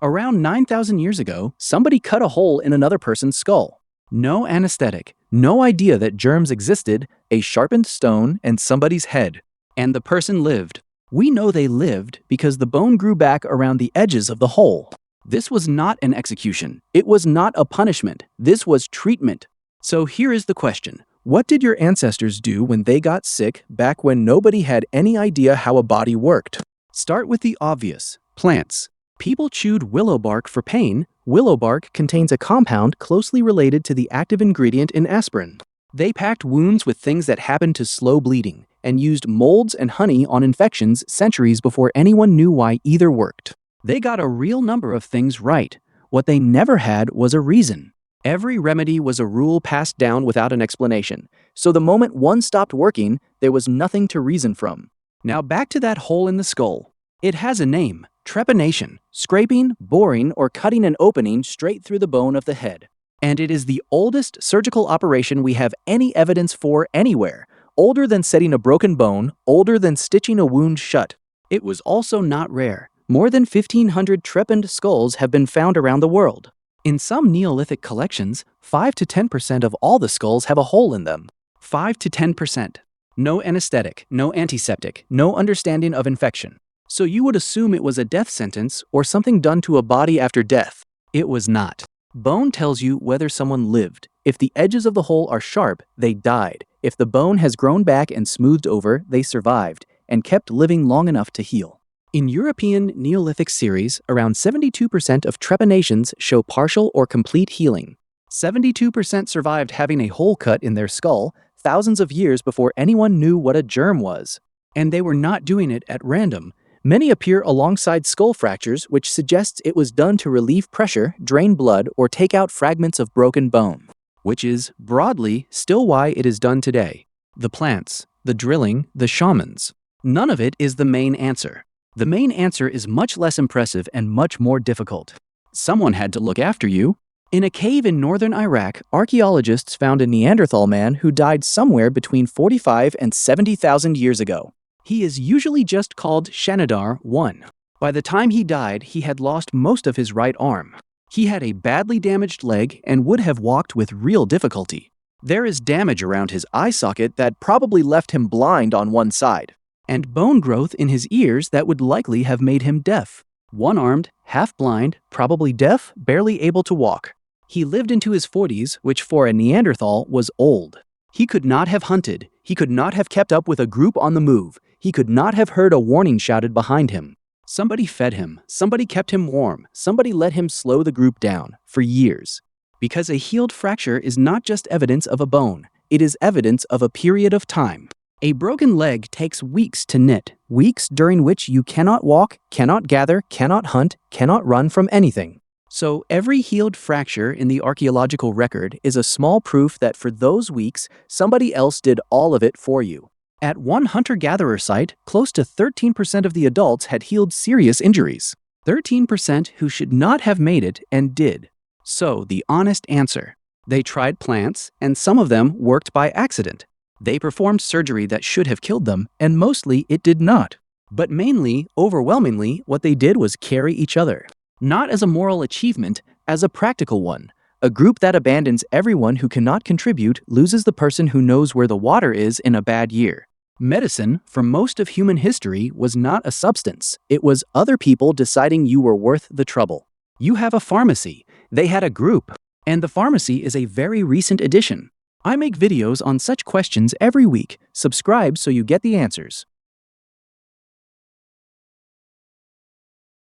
Around 9,000 years ago, somebody cut a hole in another person's skull. No anesthetic, no idea that germs existed, a sharpened stone, and somebody's head. And the person lived. We know they lived because the bone grew back around the edges of the hole. This was not an execution. It was not a punishment. This was treatment. So here is the question. What did your ancestors do when they got sick back when nobody had any idea how a body worked? Start with the obvious. Plants. People chewed willow bark for pain. Willow bark contains a compound closely related to the active ingredient in aspirin. They packed wounds with things that happened to slow bleeding and used molds and honey on infections centuries before anyone knew why either worked. They got a real number of things right. What they never had was a reason. Every remedy was a rule passed down without an explanation. So the moment one stopped working, there was nothing to reason from. Now back to that hole in the skull. It has a name. Trepanation, scraping, boring, or cutting an opening straight through the bone of the head. And it is the oldest surgical operation we have any evidence for anywhere. Older than setting a broken bone, older than stitching a wound shut. It was also not rare. More than 1,500 trepaned skulls have been found around the world. In some Neolithic collections, 5 to 10% of all the skulls have a hole in them. 5 to 10%. No anesthetic, no antiseptic, no understanding of infection. So you would assume it was a death sentence or something done to a body after death. It was not. Bone tells you whether someone lived. If the edges of the hole are sharp, they died. If the bone has grown back and smoothed over, they survived and kept living long enough to heal. In European Neolithic series, around 72% of trepanations show partial or complete healing. 72% survived having a hole cut in their skull thousands of years before anyone knew what a germ was. And they were not doing it at random. Many appear alongside skull fractures, which suggests it was done to relieve pressure, drain blood, or take out fragments of broken bone. Which is, broadly, still why it is done today. The plants, the drilling, the shamans. None of it is the main answer. The main answer is much less impressive and much more difficult. Someone had to look after you. In a cave in northern Iraq, archaeologists found a Neanderthal man who died somewhere between 45 and 70,000 years ago. He is usually just called Shanidar I. By the time he died, he had lost most of his right arm. He had a badly damaged leg and would have walked with real difficulty. There is damage around his eye socket that probably left him blind on one side, and bone growth in his ears that would likely have made him deaf. One-armed, half-blind, probably deaf, barely able to walk. He lived into his 40s, which for a Neanderthal was old. He could not have hunted. He could not have kept up with a group on the move. He could not have heard a warning shouted behind him. Somebody fed him. Somebody kept him warm. Somebody let him slow the group down for years. Because a healed fracture is not just evidence of a bone. It is evidence of a period of time. A broken leg takes weeks to knit. Weeks during which you cannot walk, cannot gather, cannot hunt, cannot run from anything. So every healed fracture in the archaeological record is a small proof that for those weeks, somebody else did all of it for you. At one hunter-gatherer site, close to 13% of the adults had healed serious injuries. 13% who should not have made it and did. So the honest answer. They tried plants, and some of them worked by accident. They performed surgery that should have killed them, and mostly it did not. But mainly, overwhelmingly, what they did was carry each other. Not as a moral achievement, as a practical one. A group that abandons everyone who cannot contribute loses the person who knows where the water is in a bad year. Medicine, for most of human history, was not a substance. It was other people deciding you were worth the trouble. You have a pharmacy. They had a group. And the pharmacy is a very recent addition. I make videos on such questions every week. Subscribe so you get the answers.